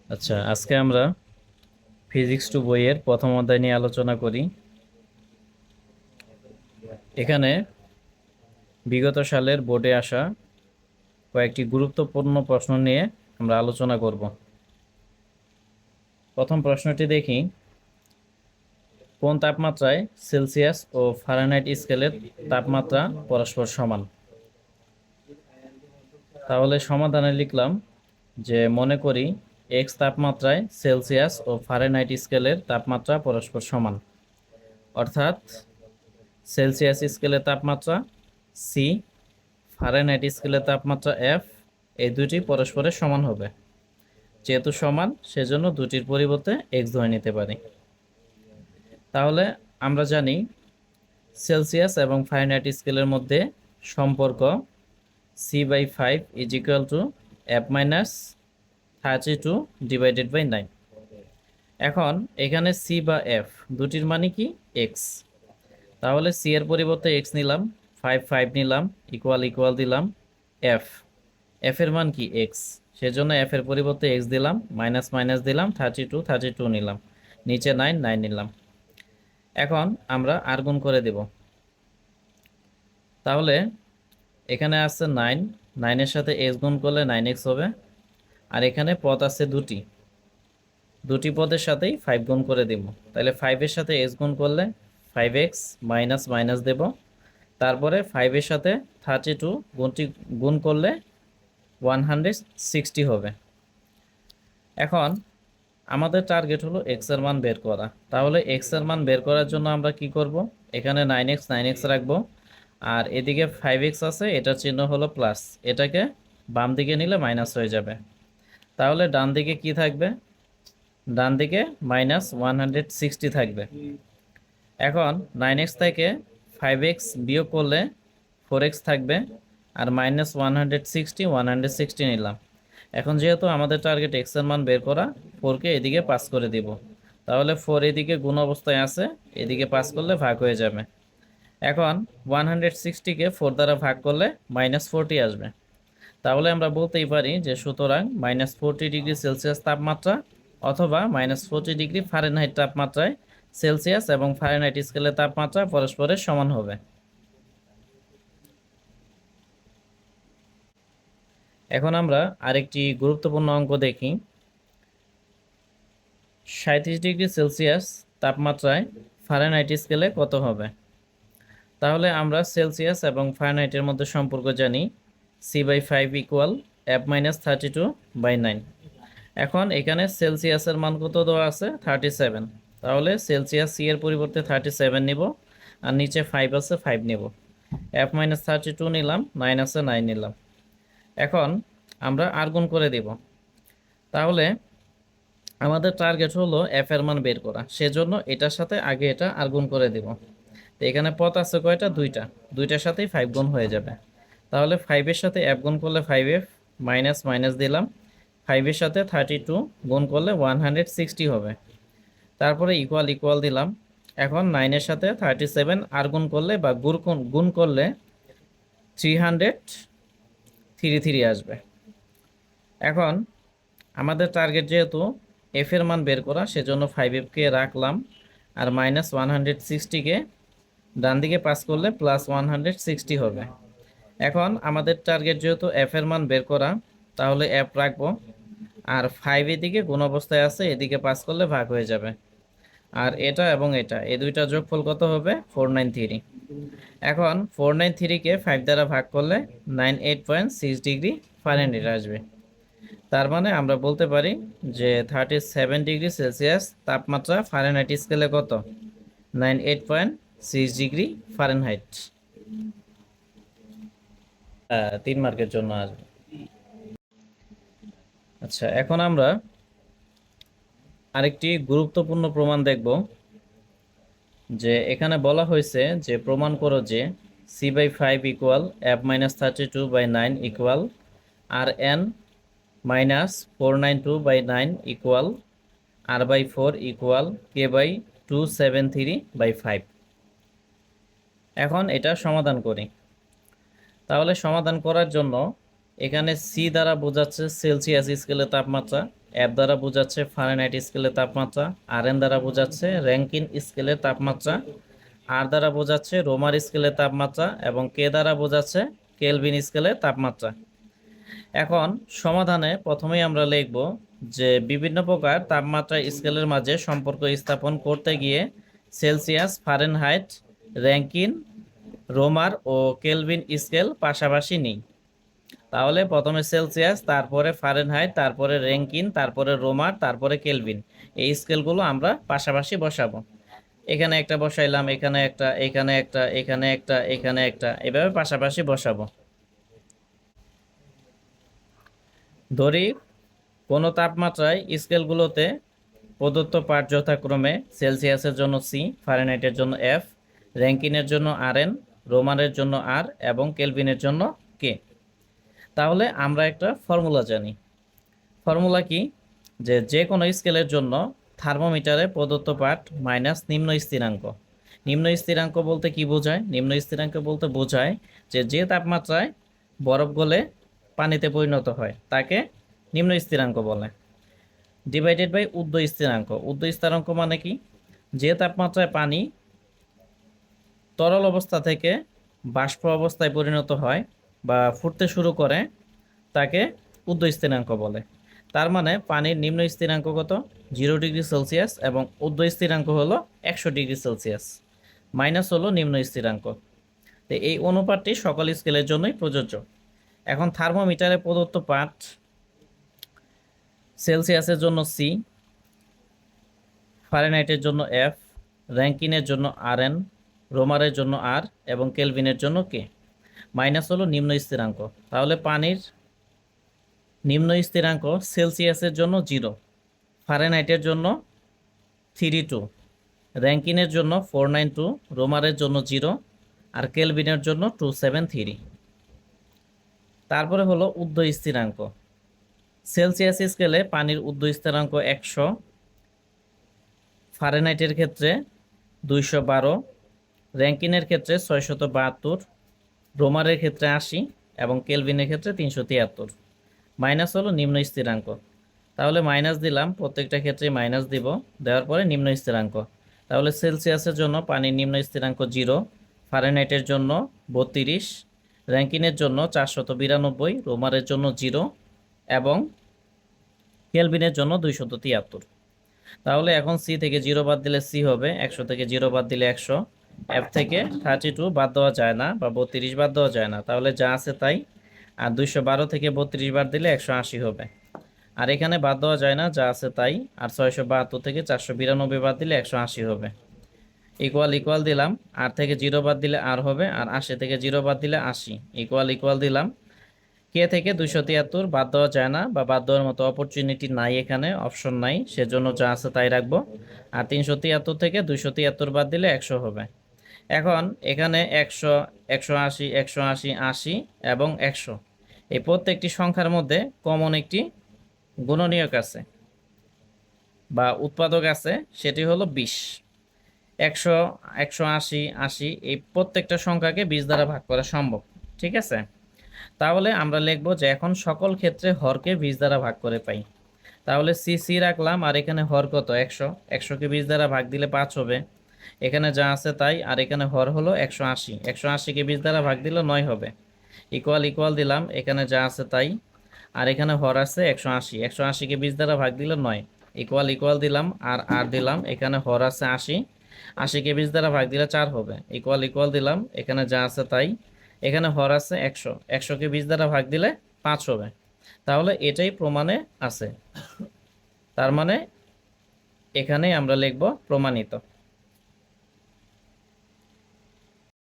আচ্ছা, আজকে আমরা ফিজিক্স টু বইয়ের প্রথম অধ্যায় নিয়ে আলোচনা করি। এখানে বিগত সালের বোর্ডে আসা কয়েকটি গুরুত্বপূর্ণ প্রশ্ন নিয়ে আমরা আলোচনা করব। প্রথম প্রশ্নটি দেখি, কোন তাপমাত্রায় সেলসিয়াস ও ফারেনহাইট স্কেলের তাপমাত্রা পরস্পর সমান? তাহলে সমাধানে লিখলাম যে মনে করি এক্স তাপমাত্রায় সেলসিয়াস ও ফারেনহাইট স্কেলের তাপমাত্রা পরস্পর সমান, অর্থাৎ সেলসিয়াস স্কেলের তাপমাত্রা সি, ফারেনহাইট স্কেলের তাপমাত্রা এফ, এই দুটি পরস্পরের সমান হবে। যেহেতু সমান, সেজন্য দুটির পরিবর্তে এক্স ধরে নিতে পারি। তাহলে আমরা জানি সেলসিয়াস এবং ফারেনহাইট স্কেলের মধ্যে সম্পর্ক C/5 is equal to F-32 divided by 9। এখন এখানে সি বা এফ দুটির মানে কি? এক্স। তাহলে সি এর পরিবর্তে এক্স নিলাম, 5 নিলাম, ইকুয়াল ইকুয়াল দিলাম এফ, এফ এর মান কি? এক্স। সেজন্য এফ এর পরিবর্তে এক্স দিলাম, মাইনাস মাইনাস দিলাম, 32 নিলাম, নিচে 9 নিলাম। এখন আমরা আর গুণ করে দেব। তাহলে এখানে আছে 9 এর সাথে এক্স গুণ করলে 9x হবে। আর এখানে পদ আছে দুটি পদের সাথেই 5 গুণ করে দেব। তাহলে 5 এর সাথে এক্স গুণ করলে 5x, মাইনাস মাইনাস দেব। তারপরে 5 এর সাথে 32 গুণ করলে 160 হবে। এখন আমাদের টার্গেট হলো এক্স এর মান বের করা। তাহলে এক্স এর মান বের করার জন্য আমরা কি করব? এখানে 9x রাখবো, আর এদিকে 5x আছে, এটার চিহ্ন হলো প্লাস, এটাকে বাম দিকে নিলে মাইনাস হয়ে যাবে। তাহলে ডান দিকে কি থাকবে? ডান দিকে -160 থাকবে। এখন 9x থেকে 5x বিয়োগ করলে 4x থাকবে, আর -160 নিলাম। এখন যেহেতু আমাদের টার্গেট এক্স এর মান বের করা, 4কে এদিকে পাস করে দিব। তাহলে 4 এদিকে গুণ অবস্থায় আছে, এদিকে পাস করলে ভাগ হয়ে যাবে। এখন 160কে 4 দ্বারা ভাগ করলে -40 আসবে। তাহলে আমরা বলতেই পারি যে সুতরাং -40°C তাপমাত্রা অথবা -40°F তাপমাত্রায় সেলসিয়াস এবং ফারেনহাইট স্কেলের তাপমাত্রা পরস্পরের সমান হবে। এখন আমরা আরেকটি গুরুত্বপূর্ণ অঙ্ক দেখি। 37°C তাপমাত্রায় ফারেনহাইট স্কেলে কত হবে? তাহলে আমরা সেলসিয়াস এবং ফারেনহাইটের মধ্যে সম্পর্ক জানি, C/5 ইকুয়াল F-32/9। এখন এখানে সেলসিয়াসের মান কত দেওয়া আছে? 37। তাহলে সেলসিয়াস সি এর পরিবর্তে 37 নিব, আর নিচে 5 আছে, 5 নিব। F-32 নিলাম, 9 আছে, 9 নিলাম। এখন আমরা আর গুণ করে দিব। তাহলে আমাদের টার্গেট হলো এফ এর মান বের করা, সেজন্য এটার সাথে আগে এটা আর গুণ করে দিব। তো এখানে পদ আছে কয়টা? দুইটার সাথেই 5 গুণ হয়ে যাবে। তাহলে 5 এর সাথে এফ গুণ করলে 5f, মাইনাস মাইনাস দিলাম, 5 এর সাথে 32 গুণ করলে 160 হবে। তারপরে ইকুয়াল ইকুয়াল দিলাম। এখন 9 এর সাথে 37 আর গুণ করলে বা গুণ করলে 333 আসবে। এখন আমাদের টার্গেট যেহেতু এফ এর মান বের করা, সেজন্য 5fকে রাখলাম, আর -160কে ডান দিকে পাস করলে +160 হবে। এখন আমাদের টার্গেট যেহেতু এফ এর মান বের করা, তাহলে এফ রাখবো, আর 5 এদিকে গুণ অবস্থায় আছে, এদিকে পাস করলে ভাগ হয়ে যাবে। আর এটা এবং এটা, এই দুইটা যোগফল কত হবে? 493। এখন 493কে 5 দ্বারা ভাগ করলে 98.6°F আসবে। তার মানে আমরা বলতে পারি যে 37°C তাপমাত্রা ফারেনহাইট স্কেলে কত? 98.6°F। 3 মার্কের জন্য আসবে। আচ্ছা, এখন আমরা আরেকটি গুরুত্বপূর্ণ প্রমাণ দেখব। যে এখানে বলা হয়েছে যে প্রমাণ করো যে C/5 equal F-32/9 equal Rn-492/9 equal R/4 equal K/273/5। এখন এটা সমাধান করি। তাহলে সমাধান করার জন্য এখানে সি দ্বারা বোঝাচ্ছে সেলসিয়াস স্কেলের তাপমাত্রা, এফ দ্বারা বোঝাচ্ছে ফারেনহাইট স্কেলের তাপমাত্রা, আরএন দ্বারা বোঝাচ্ছে র্যাঙ্কিন স্কেলের তাপমাত্রা, আর দ্বারা বোঝাচ্ছে রোমার স্কেলের তাপমাত্রা এবং কে দ্বারা বোঝাচ্ছে কেলভিন স্কেলের তাপমাত্রা। এখন সমাধানে প্রথমেই আমরা লিখব যে বিভিন্ন প্রকার তাপমাত্রা স্কেলের মাঝে সম্পর্ক স্থাপন করতে গিয়ে সেলসিয়াস, ফারেনহাইট, র্যাঙ্কিন, রোমার ও কেলভিন স্কেল পাশাপাশি নিই। তাহলে প্রথমে সেলসিয়াস, তারপরে ফারেনহাইট, তারপরে র্যাঙ্কিন, তারপরে রোমার, তারপরে কেলভিন, এই স্কেলগুলো আমরা পাশাপাশি বসাবো। এখানে একটা বসাইলাম, এখানে একটা, এখানে একটা, এখানে একটা, এখানে একটা, এভাবে পাশাপাশি বসাবো। ধরি কোনো তাপমাত্রায় স্কেলগুলোতে প্রদত্ত পাঠ যথাক্রমে সেলসিয়াসের জন্য সি, ফারেনহাইটের জন্য এফ, র্যাঙ্কিনের জন্য আরএন, রোমারের জন্য আর এবং কেলভিনের জন্য কে। তাহলে আমরা একটা ফর্মুলা জানি। ফর্মুলা কি? যে কোনো স্কেলের জন্য থার্মোমিটারে প্রদত্ত পাঠ মাইনাস নিম্ন স্থিরাঙ্ক। নিম্ন স্থিরাঙ্ক বলতে কি বোঝায়? নিম্ন স্থিরাঙ্ক বলতে বোঝায় যে তাপমাত্রায় বরফ গলে পানিতে পরিণত হয় তাকে নিম্ন স্থিরাঙ্ক বলে, ডিভাইডেড বাই ঊর্ধ্ব স্থিরাঙ্ক। ঊর্ধ্ব স্থিরাঙ্ক মানে কি? যে তাপমাত্রায় পানি তরল অবস্থা থেকে বাষ্প অবস্থায় পরিণত হয় বা ফুটতে শুরু করে তাকে ঊর্ধ্ব স্থিরাঙ্ক বলে। তার মানে পানির নিম্ন স্থিরাঙ্ক কত? 0 ডিগ্রি সেলসিয়াস এবং ঊর্ধ্ব স্থিরাঙ্ক হলো 100 ডিগ্রি সেলসিয়াস, মাইনাস হলো নিম্ন স্থিরাঙ্ক। তো এই অনুপাতটি সকল স্কেলের জন্যই প্রযোজ্য। এখন থার্মোমিটারে প্রদত্ত পাঠ সেলসিয়াসের জন্য সি, ফারেনহাইটের জন্য এফ, র্যাঙ্কিনের জন্য আরএন, রোমারের জন্য আর এবং কেলভিনের জন্য কে। মাইনাস হলো নিম্ন স্থিরাঙ্ক। তাহলে পানির নিম্ন স্থিরাঙ্ক সেলসিয়াসের জন্য 0, ফারেনহাইটের জন্য 32, র্যাঙ্কিনের জন্য 492, রোমারের জন্য 0 আর কেলভিনের জন্য 273। তারপরে হলো ঊর্ধ্ব স্থিরাঙ্ক। সেলসিয়াস স্কেলে পানির ঊর্ধ্ব স্থিরাঙ্ক 100, ফারেনহাইটের ক্ষেত্রে 212, র্যাঙ্কিনের ক্ষেত্রে 672, রোমারের ক্ষেত্রে 80 এবং কেলভিনের ক্ষেত্রে 373। মাইনাস হলো নিম্ন স্থিরাঙ্ক। তাহলে মাইনাস দিলাম, প্রত্যেকটা ক্ষেত্রে মাইনাস দিব, দেওয়ার পরে নিম্ন স্থিরাঙ্ক। তাহলে সেলসিয়াসের জন্য পানির নিম্ন স্থিরাঙ্ক 0, ফারেনহাইটের জন্য 32, র্যাঙ্কিনের জন্য 492, রোমারের জন্য 0 এবং কেলভিনের জন্য 273। তাহলে এখন সি থেকে 0 বাদ দিলে সি হবে, 100 থেকে 0 বাদ দিলে 100, এফ থেকে 32 বাদ দেওয়া যায় না বা 32 বাদ দেওয়া যায় না, তাহলে যা আছে তাই। আর 212 থেকে 32 বাদ দিলে 180 হবে। আর এখানে বাদ দেওয়া যায় না, যা আছে তাই। আর 672 থেকে 492 বাদ দিলে 180 হবে। ইকুয়াল ইকুয়াল দিলাম, আর থেকে 0 বাদ দিলে আর হবে, আর 80 থেকে 0 বাদ দিলে 80। ইকুয়াল ইকুয়াল দিলাম, কে থেকে 273 বাদ দেওয়া যায় না বা বাদ দেওয়ার মতো অপরচুনিটি নাই, এখানে অপশন নাই, সেজন্য যা আছে তাই রাখবো। আর 373 থেকে 273 বাদ দিলে 100 হবে। এখন এখানে 100, 180, 180, 80 এবং 100, এই প্রত্যেকটি সংখ্যার মধ্যে কমন একটি গুণনীয়ক আছে বা উৎপাদক আছে, সেটি হলো 20। 100, 180, 80 এই প্রত্যেকটা সংখ্যাকে 20 দ্বারা ভাগ করা সম্ভব। ঠিক আছে, তাহলে আমরা লিখব যে এখন সকল ক্ষেত্রে হরকে 20 দ্বারা ভাগ করে পাই। তাহলে সি সি রাখলাম, আর এখানে হর কত? 100, 100কে 20 দ্বারা ভাগ দিলে 5 হবে। এখানে যা আছে তাই, আর এখানে হর হলো 180, 180কে 20 দ্বারা ভাগ দিলে 9 হবে। ইকুয়াল ইকুয়াল দিলাম, এখানে যা আছে তাই, আর এখানে হর আছে 180, 180কে 20 দ্বারা ভাগ দিলে 9। ইকুয়াল ইকুয়াল দিলাম, আর দিলাম, এখানে হর আছে 80, 80কে 20 দ্বারা ভাগ দিলে 4 হবে। ইকুয়াল ইকুয়াল দিলাম, এখানে যা আছে তাই, এখানে হর আছে 100, 100কে 20 দ্বারা ভাগ দিলে 5 হবে। তাহলে এটাই প্রমাণে আছে, তার মানে এখানেই আমরা লিখব প্রমাণিত।